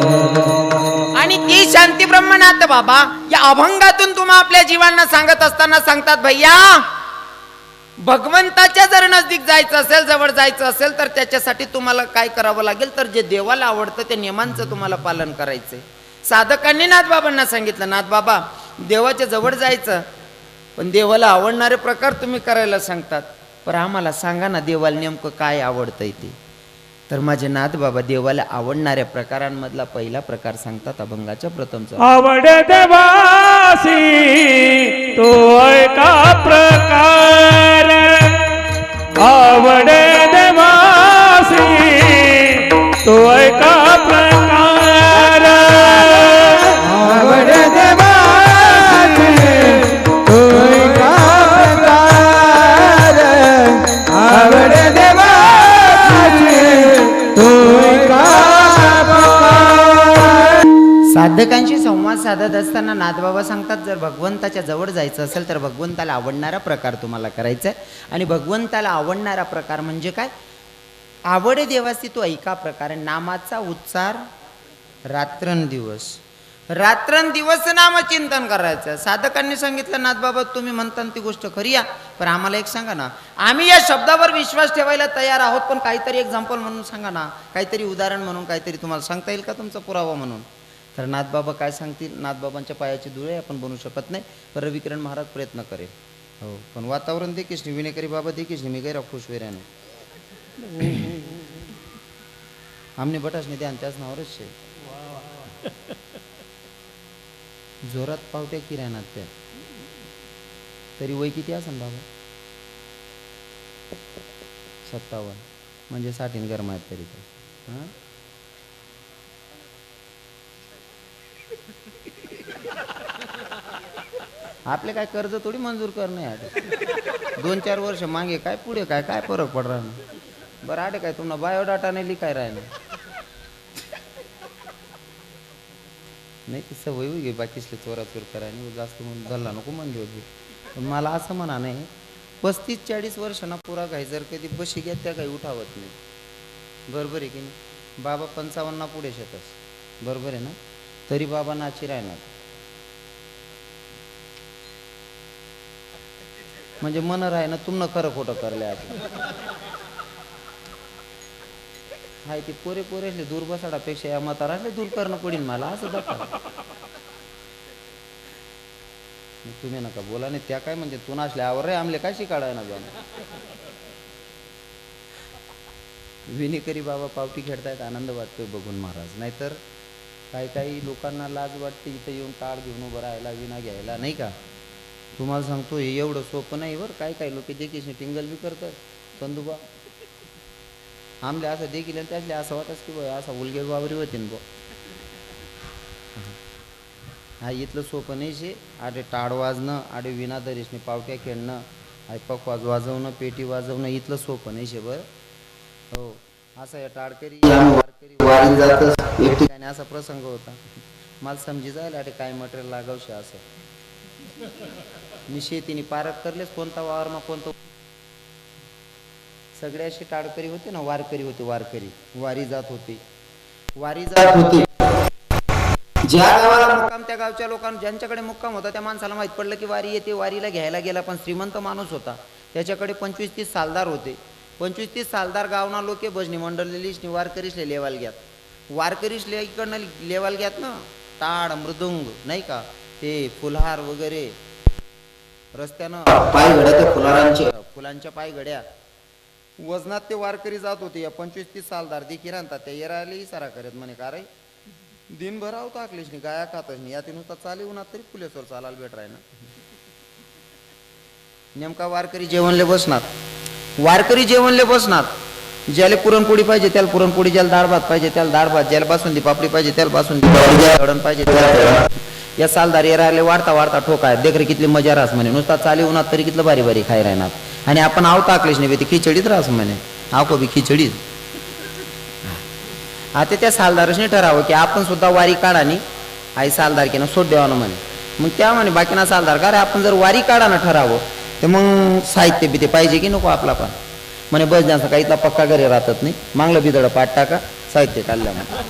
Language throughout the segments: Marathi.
आणि ती शांती ब्रह्मनाथ बाबा या अभंगातून तुम्हा आपल्या जीवांना सांगत असताना सांगतात, भैया भगवंताच्या जर नजदीक जायचं असेल, जवळ जायचं असेल, तर त्याच्यासाठी तुम्हाला काय करावं लागेल, तर जे देवाला आवडतं त्या नियमांचं तुम्हाला पालन करायचंय. साधकांनी नाथबाबांना सांगितलं, नाथबाबा देवाच्या जवळ जायचं, पण देवाला आवडणारे प्रकार तुम्ही करायला सांगतात, पण आम्हाला सांगा ना देवाला नेमकं काय आवडतंय ते. तर माझे नाथबाबा देवाला आवडणाऱ्या प्रकारांमधला पहिला प्रकार सांगतात अभंगाच्या प्रथमचा. आवड देवासी तो ऐका प्रकार, आवड देवासी तो ऐका प्रकार, आवड देवासी तो ऐका प्रकार, आवड देवासी तो ऐका प्रकार. साधकांशी संवाद साधत असताना नाथबाबा सांगतात, जर भगवंताच्या जवळ जायचं असेल तर भगवंताला आवडणारा प्रकार तुम्हाला करायचा आहे. आणि भगवंताला आवडणारा प्रकार म्हणजे काय, आवड देवासी तो ऐका प्रकार, नामाचा उच्चार रात्रंदिवस, रात्रंदिवस नामचिंतन करायचं. साधकांनी सांगितलं, नाथबाबा तुम्ही म्हणता ती गोष्ट खरी आहे, पण आम्हाला एक सांगा ना, आम्ही या शब्दावर विश्वास ठेवायला तयार आहोत, पण काहीतरी एक्झाम्पल म्हणून सांगा ना, काहीतरी उदाहरण म्हणून काहीतरी तुम्हाला सांगता येईल का तुमचा पुरावा म्हणून. तर नाथबाबा काय सांगतील, नाथबाबांच्या पायाची धुळे आपण बनवू शकत नाही, पण रविकिरण महाराज प्रयत्न करेल. हो, पण वातावरण देखील नाही, विनेकरी बाबा देखील मी गैरा खुश वेऱ्याने आमने बटासने ध्यान त्याच नावावरच शे जोरात पावत्या की राहणार त्या. तरी वय किती असेल बाबा, 57, म्हणजे 60 गरम आहेत तरी ते. हां आपले काय कर्ज थोडी मंजूर करणे आहे, 2-4 वर्ष मागे काय पुढे काय काय फरक पड रहा ना. बरं आडे काय तुम्हाला बायोडाटा नाही लिखाय राहिलं नाही, ती सवय होई गे बाकीसले चोराचोर करायला जास्त म्हणून धरला नको म्हणजे होती. पण मला असं म्हणा नाही, 35-40 वर्षांना पुरा काही जर कधी बशी घ्या त्या काही उठावत नाही. बरोबर आहे की नाही. बाबा 55 पुढे शेतस, बरोबर आहे ना, तरी बाबा नाची राहणार. म्हणजे मन राही ना तुमनं खरं खोटं करले आपण हाय ती पोरे पोरेसले दूर बसाडापेक्षा या म्हातारासले दूर करणं पडीन मला असं दाखवा. तुम्ही नका बोला नाही, त्या काय म्हणजे तू नाचले आवर रे आमले काय शिकाडाय ना जाणं. विनेकरी बाबा पावटी खेळतायत, आनंद वाटतोय बघून महाराज. नाहीतर काही काही लोकांना लाज वाटते इथं येऊन काळ घेऊन उभं राहायला, विना घ्यायला, नाही का. तुम्हाला सांगतो हे एवढं सोपं नाही बरं. काही काही लोक देखील टिंगल बी करतात, कंदुबा आमले असं देखील आणि त्यातले असं वाटत की बा असा उलगे वावरी होते ना बा. हा इथलं सोपं नाही शे. आडे टाळ वाजणं, आडे विनादरीसने पावट्या खेळणं, ऐपक वाजवणं, पेटी वाजवणं इथलं सोपं नाही शे बरं. हो, असं या टाळकरी वारकरी वारी जात एक ठिकाणी असा प्रसंग होता. मला समजी जायला आडे काय मटेरियल लागावशे असं. मी शेतीने पारख करलेच कोणता वावरमा कोणतं, सगळे असे टाळकरी होते ना, वारकरी होते, वारकरी वारी जात होते, वारी जात होते. ज्या गावाला मुक्काम त्या गावच्या लोकांना ज्यांच्याकडे मुक्काम होता त्या माणसाला माहित पडलं की वारी येते. वारीला घ्यायला गेला, पण श्रीमंत माणूस होता, त्याच्याकडे 25-30 सालदार होते. 25-30 सालदार गावना लोके भजनी मंडळीसनी वारकरीसले लेवाल घ्यात. वारकरीसले इकडनं लेवाल घ्यात ना, टाळ मृदुंग नाही का, ते फुलहार वगैरे रस्त्यानं पाय घड्या, ते फुलांच्या पाय घड्या वजनात ते वारकरी जात होते. या 25-30 सालदार देखील आणतात त्या येरायला इशारा करत म्हणे का रे दिनभर आव टाकलीस नाही, गाया खातच नाही, यात नुसता चाली उन्हात तरी पुलेसवर चालायला भेट राही ना. नेमका वारकरी जेवणले बसणार, वारकरी जेवणले बसणार. ज्याला पुरणपोळी पाहिजे त्याला पुरणपोळी, ज्याला डाळ भात पाहिजे त्याला डाळ भात, ज्याला बासुंदी पापडी पाहिजे त्याला बासुंदी पापडी, दळण पाहिजे त्याला. या सालदार येरायला वाढता वाढता ठोकाय देखरे कितली मजा रास म्हणे, नुसता चाली उन्हात तरी कितलं बारी बारी खाय राहणार. आणि आपण आव टाकलेच नाही ते खिचडीत रास म्हणे, आव को बी खिचडीत. आता त्या सालदारसने ठरावं की आपण सुद्धा वारी काढानी आई सालदार की ना सोड देवानं म्हणे. मग त्या म्हणे बाकीना सालदार का रे आपण जर वारी काढानं ठरावं तर मग साहित्य बी ते पाहिजे की नको आपला पण. म्हणे बस जास्त काही इथला पक्का घरी राहतात नाही, मागलं बिदडं पाठ टाका साहित्य काढल्या म्हणे.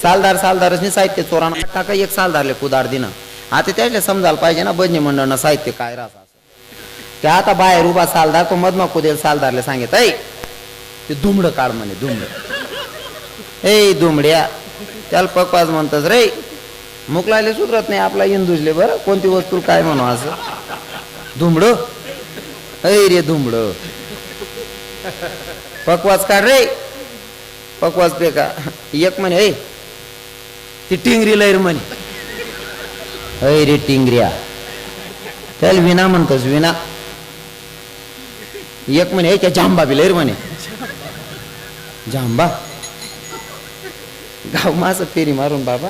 सालदारच साहित्य चोरांना टाका एक सालदारले कुदार दिनं आता त्याला समजायला पाहिजे ना भजनी मंडळनं साहित्य काय राहत असं त्या आता बाहेर उभा सालदार तो मधमा कुदेल सालदारले सांगित ऐ ते दुमड काढ म्हणे दुमड ए दुमड्या त्याला पकवाज म्हणतस रे मुकलाले सुधरत नाही आपला इंदुजले बरं कोणती वस्तू काय म्हणू असं दुमड ऐ रे दुमड पकवाज काढ रे पकवाज पे का एक म्हणे ऐ ती टिंगरी लैर म्हणे ऐ रे टिंगऱ्या त्याला विना म्हणतोस विना एक म्हणे त्या जांबा बी लैर म्हणे जांबा गाव माझं फेरी मारून बाबा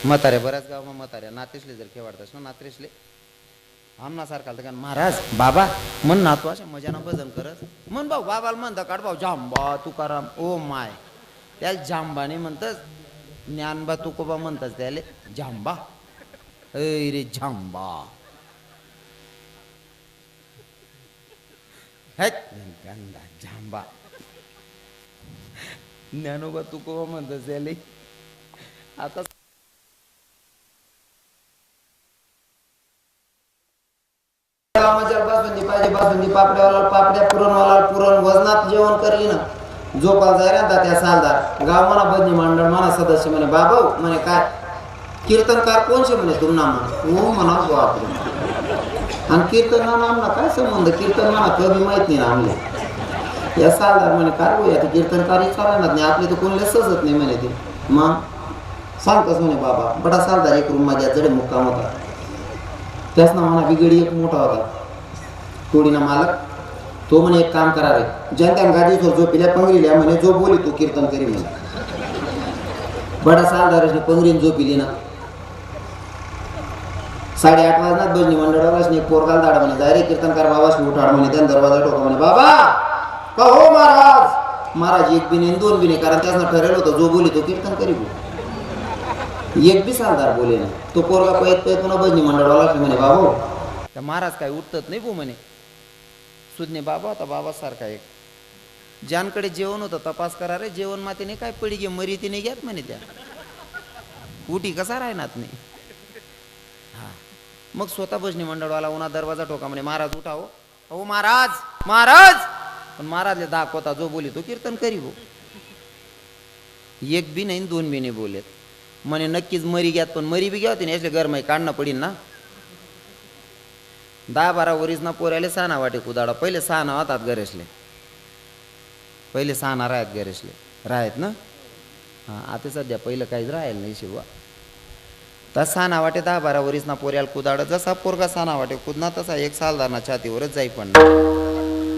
म्हाताऱ्या बऱ्याच गाव म्हाताऱ्या नातेसले जर खेळाडतास ना नात्रेसले आमना सारखा का महाराज बाबा म्हण ना तू अशा मजाना भजन करत म्हण भाऊ बाबाला म्हणता काढ भाऊ जांबा तुकाराम ओ माय त्याला जांबाने म्हणतस ज्ञानबा तुकोबा म्हणतात त्याले जांबा ऐ रे जांबा गंदा जांबा ज्ञानोबा तुकोबा म्हणतात त्याले आता बासुंदी पाहिजे बासुंदी पापड्यावाला पापड्या पुरणवाला पुरण वजनात जेवण करली ना झोपाल जाय ना त्या सालदार गाव म्हणा बदनी मंडळ म्हणा सदस्य म्हणे बाबा म्हणे काय कीर्तनकार कोणशे म्हणे तुम नाम हो म्हणा बापरे आणि कीर्तन नामना काय संबंध कीर्तन म्हणा कधी माहित नाही ना आमले या सालदार म्हणे काय होया ते कीर्तनकार चालणार नाही आपले तर कोणी सजत नाही म्हणे ते मग सांगतच म्हणे बाबा बडा सालदार एक रूम माझ्या जडे मुक्काम होता त्याच ना म्हणा बिगडी एक मोठा होता तोडीना मालक तो म्हणे एक काम करा रे जनत्यान गादीवर झोपिल्या पंगरील्या म्हणे जो बोली तू कीर्तन करी म्हणे बडा सालदारने पंगरीन झोपिली ना 8:30 वाजनात भजनी मंडळाला पोरगाल दाड म्हणे जाय रे कीर्तनकार बाबाशी उठाड म्हणे त्यानं दरवाजा ठोका म्हणे बाबा का हो महाराज महाराज एक बी नाही दोन बी नाही कारण त्यानं ठरवलं होतं जो बोली तो कीर्तन करी एक बी सालदार बोले ना तो पोरगा पयत पुन्हा भजनी मंडळाला म्हणे बाबा त्या महाराज काय उठत नाही भू म्हणे सुज्ञे बाबा होता बाबा सारखा एक ज्यांकडे जेवण होतं तपास करा रे जेवण मातीने काय पडी गे मरी तिने घ्यात म्हणे त्या उठी कसा राहणार नाही हा मग स्वतः भजनी मंडळवाला उन्हा दरवाजा ठोका म्हणे महाराज उठाव हो महाराज महाराज पण महाराजले दाखवता जो बोली तो कीर्तन करी भो एक बी नाही दोन बी नाही बोलेत म्हणे नक्कीच मरी घ्यात पण मरी बी घ्या होती ना याचे गरमाई काढणं पडीन ना 10-12 वरीस ना पोऱ्याले साना वाटे कुदाडा पहिले साना होतात गरेसले पहिले साना राहत गरेसले राहत ना हां आता सध्या पहिलं काहीच राहील नाही शिवा तर साना वाटे 10-12 वरीस ना पोऱ्याला कुदाड जसा पोरगा साना वाटे कुदना तसा एक सालदारना छातीवरच जाई पण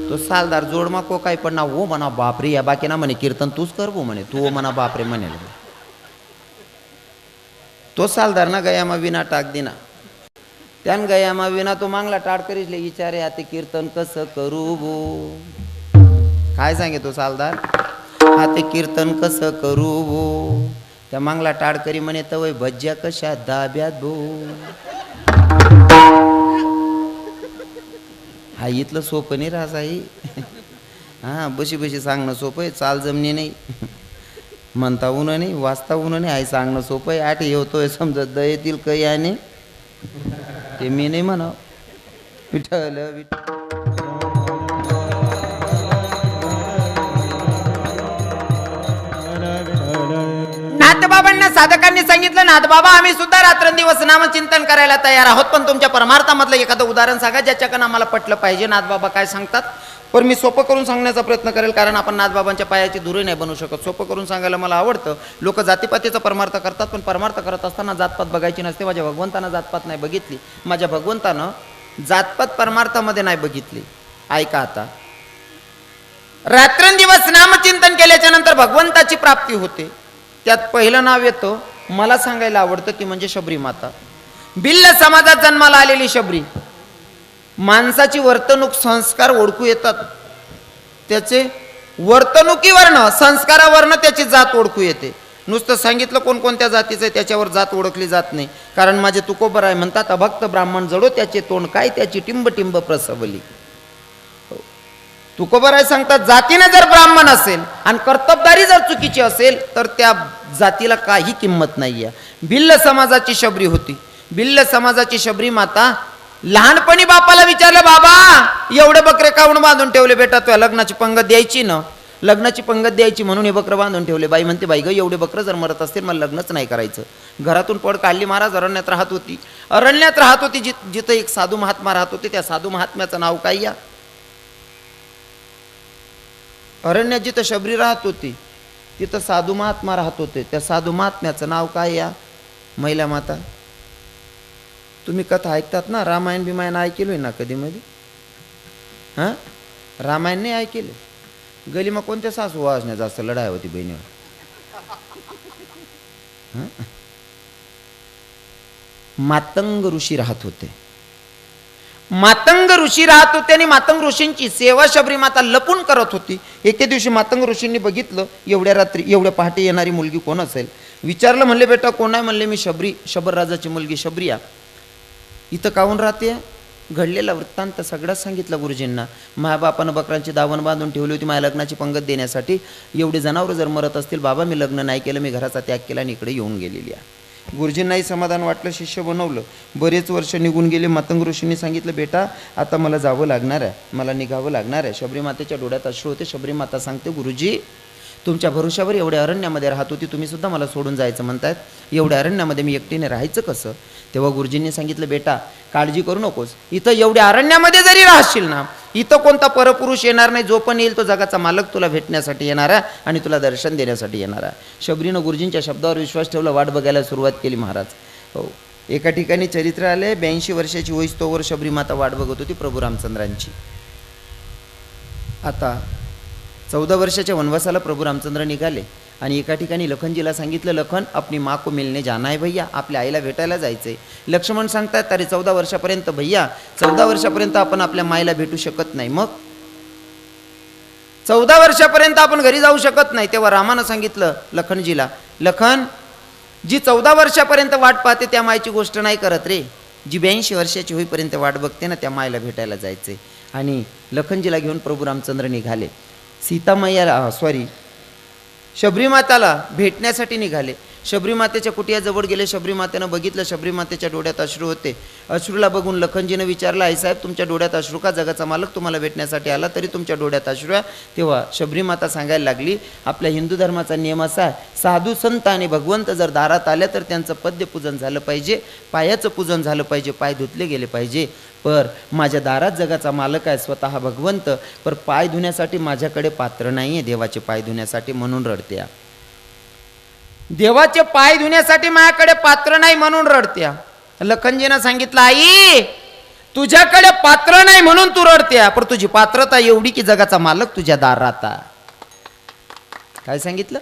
तो सालदार जोडमा को काही पण ना हो म्हणा बापरे या बाकी ना म्हणे कीर्तन तूच करवो म्हणे तू म्हणा बापरे म्हणेल तो सालदार ना गयामा विना टाक दिना त्यान गयामा विना तो मागला टाट करीसले विचारे आता कीर्तन कसं करू भो काय सांगे तो सालदार आता कीर्तन कसं करू भो त्या मागला टाट करी म्हणे तवय भज्या कशा दाब्यात भो हा इथलं सोपं नाही रासाई हा बशी बशी सांगणं सोपं आहे चाल जमणी नाही म्हणता ऊन नाही वाचता ऊन नाही आई सांगणं सोपं आहे आठ येतोय समजत द येतील काही आणि ते मी नाही म्हणा विठ्ठल नाथबाबांना साधकांनी सांगितलं नाथबाबा आम्ही सुद्धा रात्रंदिवस नामचिंतन करायला तयार आहोत पण तुमच्या परमार्थामधलं एखादं उदाहरण सांगा ज्याच्याकडनं आम्हाला पटलं पाहिजे नाथबाबा काय सांगतात पण मी सोपं करून सांगण्याचा प्रयत्न करेल कारण आपण नाथबाबांच्या पायाची दुरी नाही बनवू शकत सोपं करून सांगायला मला आवडतं लोक जातीपातीचा परमार्थ करतात पण परमार्थ करत असताना जातपात बघायची नसते माझ्या भगवंतानं जातपात नाही बघितली माझ्या भगवंतानं जातपात परमार्थामध्ये नाही बघितली ऐका आता रात्रंदिवस नामचिंतन केल्याच्या नंतर भगवंताची प्राप्ती होते त्यात पहिलं नाव येतं मला सांगायला आवडतं ती म्हणजे शबरी माता भिल्ल समाजात जन्माला आलेली शबरी माणसाची वर्तणूक संस्कार ओळखू येतात त्याचे वर्तणुकीवरनं संस्कारावरनं त्याची जात ओळखू येते नुसतं सांगितलं कोणकोणत्या जातीचं आहे त्याच्यावर जात ओळखली जात नाही कारण माझे तुकोबर आहे म्हणतात अभक्त ब्राह्मण जडो त्याचे तोंड काय त्याची टिंब टिंब प्रसवली तुकोबराय सांगतात जातीने जर ब्राह्मण असेल आणि कर्तबदारी जर चुकीची असेल तर त्या जातीला काही किंमत नाही आहे. भिल्ल समाजाची शबरी होती. भिल्ल समाजाची शबरी माता लहानपणी बापाला विचारलं, बाबा एवढे बकरे काऊन बांधून ठेवले? बेटा तुला लग्नाची पंगत द्यायची ना, लग्नाची पंगत द्यायची म्हणून हे बकरं बांधून ठेवले. बाई म्हणते, बाई ग एवढे बकरं जर मरत असतील मला लग्नच नाही करायचं. घरातून पड काढली. महाराज अरण्यात राहत होती. अरण्यात राहत होती जिथं एक साधू महात्मा राहत होते. त्या साधू महात्म्याचं नाव काय या? अरण्यात जिथं शबरी राहत होती तिथं साधू महात्मा राहत होते. त्या साधू महात्म्याचं नाव काय या? महिला माता. तुम्ही कथा ऐकतात ना, रामायण बिमायण ऐकलोय ना कधी मध्ये? हां, रामायण नाही ऐकले. गली मग कोणत्या सासू वाजण्या जास्त लढाई होती बहिणीवर? मातंग ऋषी राहत होते. मातंग ऋषी राहत होते आणि मातंग ऋषींची सेवा शबरी माता लपून करत होती. एके दिवशी मातंग ऋषींनी बघितलं, एवढ्या रात्री एवढ्या पहाटे येणारी मुलगी कोण असेल? विचारलं. म्हणले, बेटा कोण आहे? म्हणले, मी शबरी, शबर राजाची मुलगी शबरिया. इथं काहून राहते? घडलेला वृत्तांत सगळं सांगितलं गुरुजींना. माझ्या बापानं बकरांची दावण बांधून ठेवली होती माझ्या लग्नाची पंगत देण्यासाठी. एवढे जनावरं जर मरत असतील, बाबा मी लग्न नाही केलं, मी घराचा त्याग केला आणि इकडे येऊन गेलेली आहे. गुरुजींनाही समाधान वाटलं, शिष्य बनवलं. बरेच वर्ष निघून गेले. मातंग ऋषींनी सांगितलं, बेटा आता मला जावं लागणार आहे, मला निघावं लागणार आहे. शबरी मातेच्या डोळ्यात अश्रू होते. शबरी माता सांगते, गुरुजी तुमच्या भरोशावर एवढ्या अरण्यामध्ये राहत होती, तुम्ही सुद्धा मला सोडून जायचं म्हणतायत. एवढ्या अरण्यामध्ये मी एकटीने राहायचं कसं? तेव्हा गुरुजींनी सांगितलं, बेटा काळजी करू नकोस. इथं एवढ्या अरण्यामध्ये जरी राहशील ना, इथं कोणता परपुरुष येणार नाही. जो पण येईल तो जगाचा मालक तुला भेटण्यासाठी येणार आहे आणि तुला दर्शन देण्यासाठी येणार आहे. शबरीनं गुरुजींच्या शब्दावर विश्वास ठेवला. वाट बघायला सुरुवात केली महाराज. हो, एका ठिकाणी चरित्र आले. 82 वर्षाची होईस तोवर शबरी माता वाट बघत होती प्रभू रामचंद्रांची. आता 14 वर्षाच्या वनवासाला प्रभू रामचंद्र निघाले आणि एका ठिकाणी लखनजीला सांगितलं, लखन अपनी माँ को मिलने जाना है भैया, आपल्या आईला भेटायला जायचंय. लक्ष्मण सांगतात, अरे 14 वर्षापर्यंत भैया, 14 वर्षापर्यंत आपण आपल्या माईला भेटू शकत नाही. मग 14 वर्षापर्यंत आपण घरी जाऊ शकत नाही. तेव्हा रामानं सांगितलं लखनजीला, लखन जी 14 वर्षापर्यंत वाट पाहते त्या मायची गोष्ट नाही करत रे. जी 82 वर्षाची होईपर्यंत वाट बघते ना, त्या मायला भेटायला जायचंय. आणि लखनजीला घेऊन प्रभू रामचंद्र निघाले. सीतामाईला शबरी माताला भेटण्यासाठी निघाले. शबरी मातेच्या कुटियाजवळ गेले. शबरी मातेनं बघितलं, शबरी मातेच्या डोळ्यात अश्रू होते. अश्रूला बघून लखनजीनं विचारलं, आई साहेब तुमच्या डोळ्यात अश्रू का? जगाचा मालक तुम्हाला भेटण्यासाठी आला तरी तुमच्या डोळ्यात अश्रू आहे. तेव्हा शबरी माता सांगायला लागली, आपल्या हिंदू धर्माचा नियम असा आहे, साधू संत आणि भगवंत जर दारात आले तर त्यांचं पद्यपूजन झालं पाहिजे, पायाचं पूजन झालं पाहिजे, पाय धुतले गेले पाहिजे. पर माझ्या दारात जगाचा मालक आहे स्वतः भगवंत, पर पाय धुण्यासाठी माझ्याकडे पात्र नाही आहे देवाचे पाय धुण्यासाठी, म्हणून रडत्या. देवाचे पाय धुण्यासाठी माझ्याकडे पात्र नाही म्हणून रडत्या. लखनजीनं सांगितलं, आई तुझ्याकडे पात्र नाही म्हणून तू रडत्या, पण तुझी पात्रता एवढी की जगाचा मालक तुझ्या दारात आहे. काय सांगितलं?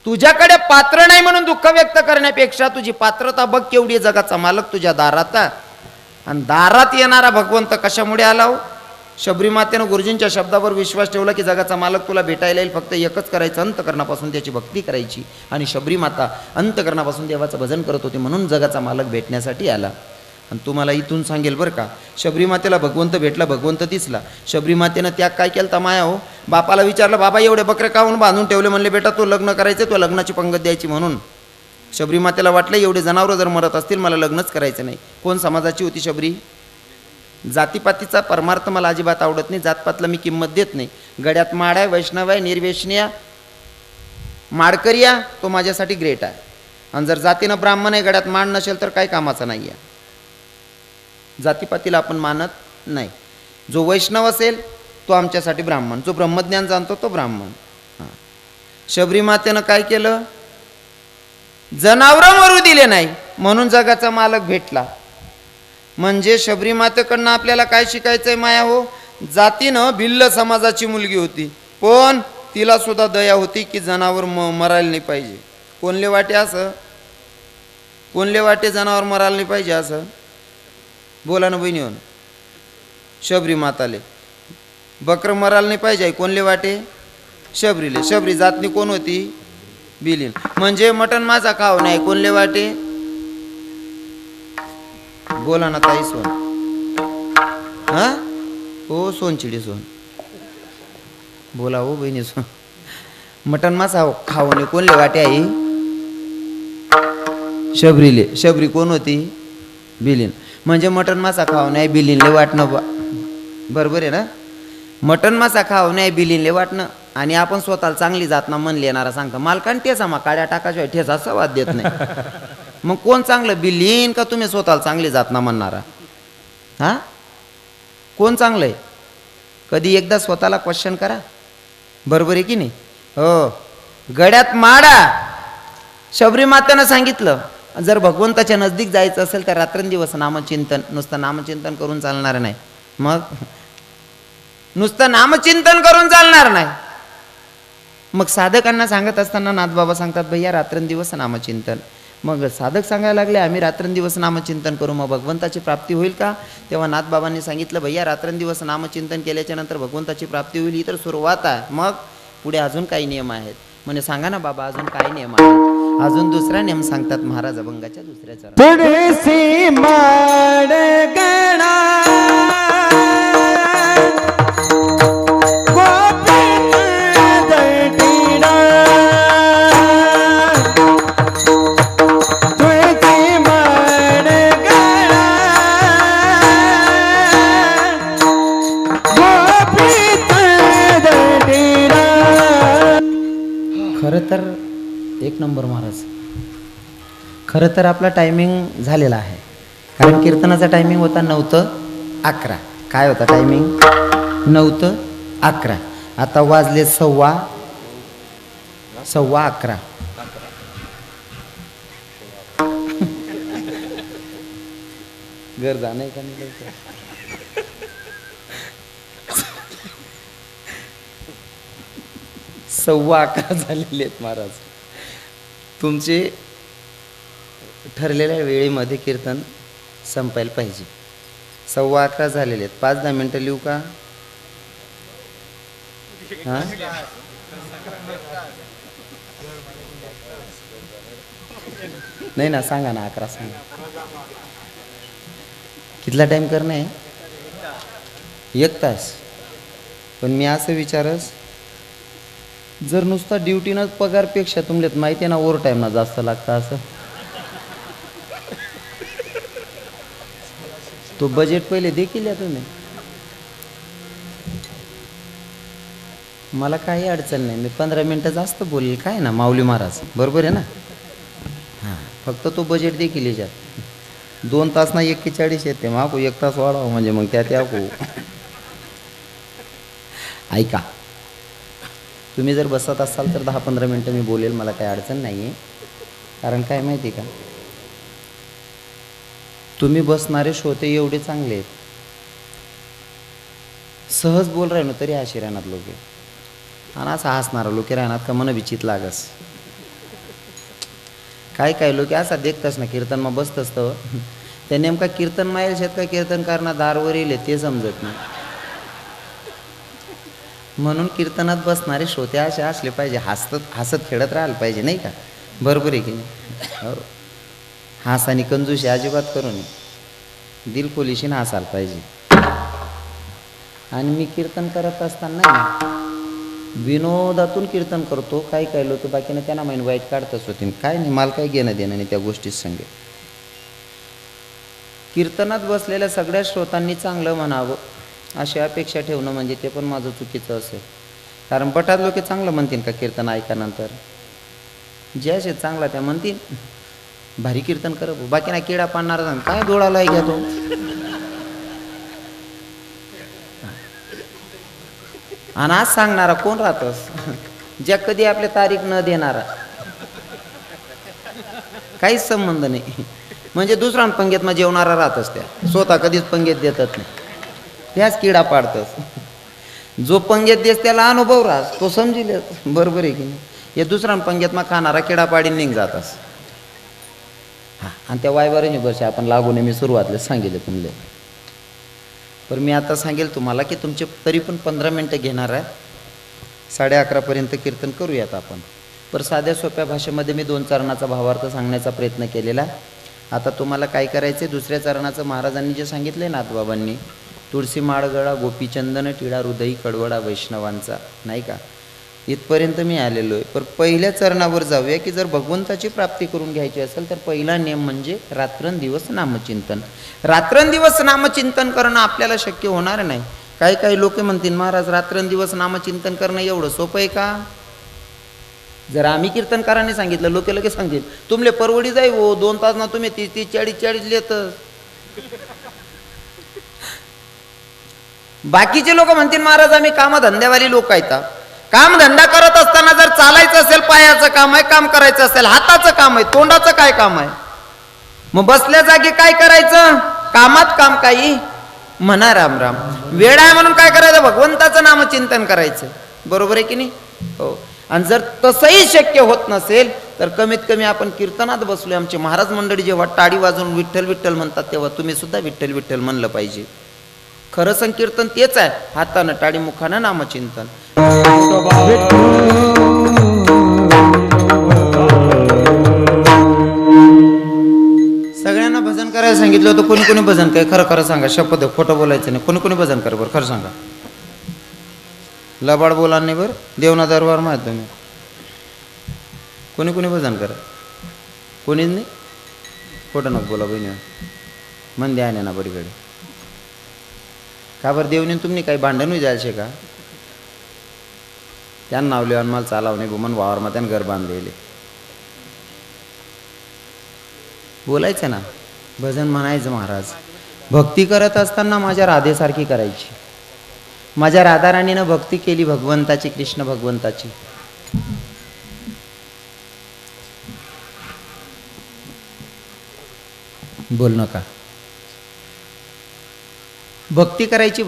तुझ्याकडे पात्र नाही म्हणून दुःख व्यक्त करण्यापेक्षा तुझी पात्रता बघ केवढी, जगाचा मालक तुझ्या दारात आहे. आणि दारात येणारा भगवंत कशामुळे आला हो? शबरी मातेनं गुरुजींच्या शब्दावर विश्वास ठेवला की जगाचा मालक तुला भेटायला येईल, फक्त एकच करायचं, अंतकरणापासून त्याची भक्ती करायची. आणि शबरी माता अंतकरणापासून देवाचं भजन करत होती, म्हणून जगाचा मालक भेटण्यासाठी आला. आणि तुम्हाला इथून सांगेल बरं का, शबरी मातेला भगवंत भेटला, भगवंत दिसला. शबरी मातेनं त्याग काय केलं माया हो? बापाला विचारलं, बाबा एवढे बकरे काहून बांधून ठेवले? म्हणले, बेटा तू लग्न करायचं, तुला लग्नाची पंगत द्यायची म्हणून. शबरी मातेला वाटलं एवढे जनावरं जर मरत असतील मला लग्नच करायचं नाही. कोण समाजाची होती शबरी? जातीपातीचा परमार्थ मला अजिबात आवडत नाही. जातपातला मी किंमत देत नाही. गड्यात माड आहे, वैष्णव आहे, निर्वेशनिया, माडकरिया, तो माझ्यासाठी ग्रेट आहे. आणि जर जातीनं ब्राह्मण आहे, गड्यात माड नसेल तर काही कामाचा नाही आहे. जातीपातीला आपण मानत नाही. जो वैष्णव असेल तो आमच्यासाठी ब्राह्मण, जो ब्रह्मज्ञान जाणतो तो ब्राह्मण. शबरी मातेनं काय केलं? जनावरं मरू दिले नाही म्हणून जगाचा मालक भेटला. म्हणजे शबरी मातेकडनं आपल्याला काय शिकायचंय माया हो? जातीनं भिल्ल समाजाची मुलगी होती, पण तिला सुद्धा दया होती की जनावर मरायला नाही पाहिजे. कोणले वाटे असं? कोणले वाटे जनावर मरायला नाही पाहिजे असं? बोला ना बहिणी. होऊन शबरी माताले बकरं मरायला नाही पाहिजे, कोणले वाटे? शबरीले. शबरी जातनी कोण होती? बिलीन. म्हणजे मटण माझा खाव नाही, कोणले वाटे? बोला ना ताई. सोन. हा हो, सोनचिडी सोन. बोला हो बहिणी. मटन मासा खाऊन कोणले वाटे आई? शबरीले. शबरी कोण होती? बिलीन. म्हणजे मटन मासा खाऊ नाही बिलीनले वाटणं बरोबर आहे ना. मटन मासा खाऊ नाही बिलीनले वाटणं आणि आपण स्वतःला चांगली जात ना मन येणारा सांगता मालकान ठेचा मा काड्या टाकाशिवाय ठेचा सवाद देत नाही. मग कोण चांगलं बिलीन का तुम्ही स्वतःला चांगली जात ना म्हणणारा? हां कोण चांगलं आहे? कधी एकदा स्वतःला क्वेश्चन करा. बरोबर आहे की नाही? हो. गड्यात माडा. शबरी मातेनं सांगितलं जर भगवंताच्या नजदीक जायचं असेल तर रात्रंदिवस नामचिंतन. नुसतं नामचिंतन करून चालणार नाही. मग नुसतं नामचिंतन करून चालणार नाही. मग साधकांना सांगत असताना नाथबाबा सांगतात भैया रात्रंदिवस नामचिंतन. मग साधक सांगायला लागले आम्ही रात्रंदिवस नामचिंतन करू मग भगवंताची प्राप्ती होईल का? तेव्हा नाथबाबांनी सांगितलं भैया रात्रंदिवस नामचिंतन केल्याच्या नंतर भगवंताची प्राप्ती होईल ही तर सुरुवात आहे. मग पुढे अजून काही नियम आहेत. म्हणजे सांगा ना बाबा अजून काय नियम आहेत? अजून दुसरा नियम सांगतात महाराज अभंगाच्या दुसऱ्या चरणात. तुळसी माड गणा खरं तर एक नंबर महाराज. खरं तर आपला टायमिंग झालेला आहे. कारण कीर्तनाचा टायमिंग होता 9 ते 11. काय होता टायमिंग? 9 ते 11. आता वाजले 11:15. घर जाणं का नाही? 11:15 झालेले आहेत महाराज. तुमचे ठरलेल्या वेळेमध्ये कीर्तन संपायला पाहिजे. 11:15 झालेले आहेत. 5-10 मिनटं लिहू का? हां नाही ना सांगा ना 11 सांगा. कितला टाईम करणं आहे? 1 तास. पण मी असं विचारस जर नुसता ड्युटीनं पगारपेक्षा तुमल्यात माहिती आहे ना ओव्हर टाईम ना जास्त लागतं असं. तो बजेट पहिले देखील या तुम्ही. मला काही अडचण नाही. मी 15 मिनटं जास्त बोलेल काय ना माऊली महाराज. बरोबर आहे ना? हां फक्त तो बजेट देखील याच्यात 2 तास ना 41 येते. मागू 1 तास वाढावं म्हणजे मग त्यात याकू. ऐका तुम्ही जर बसत असाल तर 10-15 मिनटं मी बोलेल. मला काही अडचण नाही आहे. कारण काय माहिती का तुम्ही बसणारे श्रोते एवढे चांगले आहेत. सहज बोल राहिलो तरी अशी राहणार लोक आणि असं हसणारा लोक राहणार का मन विचित लागस. काय काय लोक असा देखतस ना कीर्तन मग बसत असतं ते नेमका कीर्तन मायल शेत का कीर्तन करणं दारवर येईल ते समजत नाही. म्हणून कीर्तनात बसणारे श्रोते असे असले पाहिजे. हसत खेळत राहायला पाहिजे नाही का? बरोबर आहे की नाही? हो. हास आणि कंजूशी अजिबात करू नये. दिलखोलीशीने हसायला पाहिजे. आणि मी कीर्तन करत असताना विनोदातून कीर्तन करतो. काही काही लोक बाकीनं त्यांना माहीत वाईट काढतच होते. काय नाही मला काही घेणं देणं नाही त्या गोष्टीच संगे. कीर्तनात बसलेल्या सगळ्या श्रोतांनी चांगलं म्हणावं अशी अपेक्षा ठेवणं म्हणजे ते पण माझं चुकीचं असेल. कारण बटात लोक चांगलं म्हणतील का कीर्तन ऐकानंतर? जे असे चांगला त्या म्हणतील भारी कीर्तन कर. बाकी नाही किडा पाडणारा काय दोडाला घ्या तो. आणि आज सांगणारा कोण राहतस ज्या कधी आपल्या तारीख न देणारा. काहीच संबंध नाही. म्हणजे दुसरा पंगेत मग जेवणारा राहतस त्या स्वतः कधीच पंगेत देतच नाही. त्याच किडा पाडतस. जो पंगेत देस त्याला अनुभव राहस तो समजिल. बरोबर आहे की नाही? हे दुसरा पंगेत मग खाणारा किडा पाडीन निघ जातस. हां आणि त्या वायवरही वर्षी आपण लागू नये मी सुरुवातला सांगितलं तुमले. पण मी आता सांगेल तुम्हाला की तुमचे तरी पण 15 मिनटं घेणार आहे. 11:30पर्यंत कीर्तन करूयात आपण. पर साध्या सोप्या भाषेमध्ये मी 2 चरणाचा भावार्थ सांगण्याचा प्रयत्न केलेला. आता तुम्हाला काय करायचं आहे दुसऱ्या चरणाचं महाराजांनी जे सांगितलं आहे नाथबाबांनी तुळशी माळगळा गोपीचंदन टिळा हृदयी कडवडा वैष्णवांचा, नाही का? इथपर्यंत मी आलेलो आहे. पण पहिल्या चरणावर जाऊया की जर भगवंताची प्राप्ती करून घ्यायची असेल तर पहिला नियम म्हणजे रात्रंदिवस नामचिंतन. रात्रंदिवस नामचिंतन करणं आपल्याला शक्य होणार नाही. काही काही लोक म्हणतील महाराज रात्रंदिवस नामचिंतन करणं एवढं सोपं आहे का? जर आम्ही कीर्तनकारांनी सांगितलं लोक लगेच सांगतील तुमले परवडी जाई हो 2 तास ना तुम्ही 30-40 लिहित. बाकीचे लोक म्हणतील महाराज आम्ही कामधंद्यावाली लोक आहेत. कामधंदा करत असताना जर चालायचं असेल पायाचं काम आहे, काम करायचं असेल हाताचं काम आहे, तोंडाचं काय काम आहे? मग बसल्या जागी काय करायचं? कामात काम काही म्हणा राम राम. वेळ आहे म्हणून काय करायचं? भगवंताचं नामचिंतन करायचं. बरोबर आहे की नाही? हो. आणि जर तसंही शक्य होत नसेल तर कमीत कमी आपण कीर्तनात बसलोय. आमचे महाराज मंडळी जेव्हा टाळी वाजवून विठ्ठल विठ्ठल म्हणतात तेव्हा तुम्ही सुद्धा विठ्ठल विठ्ठल म्हणलं पाहिजे. खरं संकीर्तन तेच आहे, हातानं टाळी मुखानं नामचिंतन. सगळ्यांना भजन करायला सांगितलं होतं. कोणी कोणी भजन काय? खरं खरं सांगा, शपथ खोटं बोलायचं नाही. कोणी कोणी भजन कर बरं, खरं सांगा. लबाड बोला नाही बरं, देवना दरबार माहीत तुम्ही. कोणी कोणी भजन करा? कोणीच नाही. खोटं नको बोला बहिणी, मन द्या ना बरीकडे. का बरं देवने तुम्ही काही भांडण जायचे का? त्यांना नावले आणि मला चालाव नाही गुमन वावरमा त्यानं घर बांधलेले. बोलायचं ना, भजन म्हणायचं. महाराज भक्ती करत असताना माझ्या राधेसारखी करायची. माझ्या राधाराणीनं भक्ती केली भगवंताची, कृष्ण भगवंताची. बोल नका. भक्ती करायची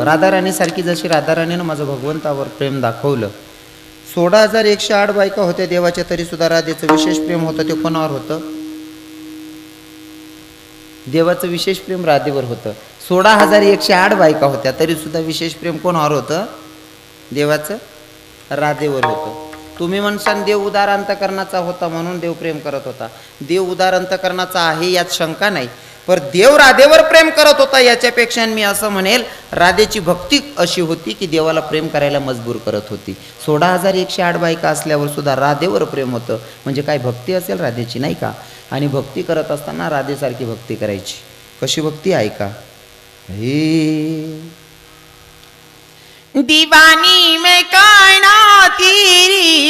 राधाराणीसारखी, जशी राधाराणीनं माझं भगवंतावर प्रेम दाखवलं. 16,108 बायका होत्या देवाच्या, तरी सुद्धा राधेचं विशेष प्रेम होतं. ते कोणावर होतं? देवाचं विशेष प्रेम राधेवर होतं. 16,108 बायका होत्या तरी सुद्धा विशेष प्रेम कोणावर होतं? देवाचं राधेवर होतं. तुम्ही म्हणसान देव उदार अंतकरणाचा होता म्हणून देव प्रेम करत होता. देव उदार अंतकरणाचा आहे यात शंका नाही, पर देव राधेवर प्रेम करत होता याच्यापेक्षा मी असं म्हणेल राधेची भक्ती अशी होती की देवाला प्रेम करायला मजबूर करत होती. 16,108 बायका असल्यावर सुद्धा राधेवर प्रेम होतं. म्हणजे काय भक्ती असेल राधेची, नाही का? आणि भक्ती करत असताना राधेसारखी भक्ती करायची. कशी भक्ती ऐका. हे दीवानी में कायनात तेरी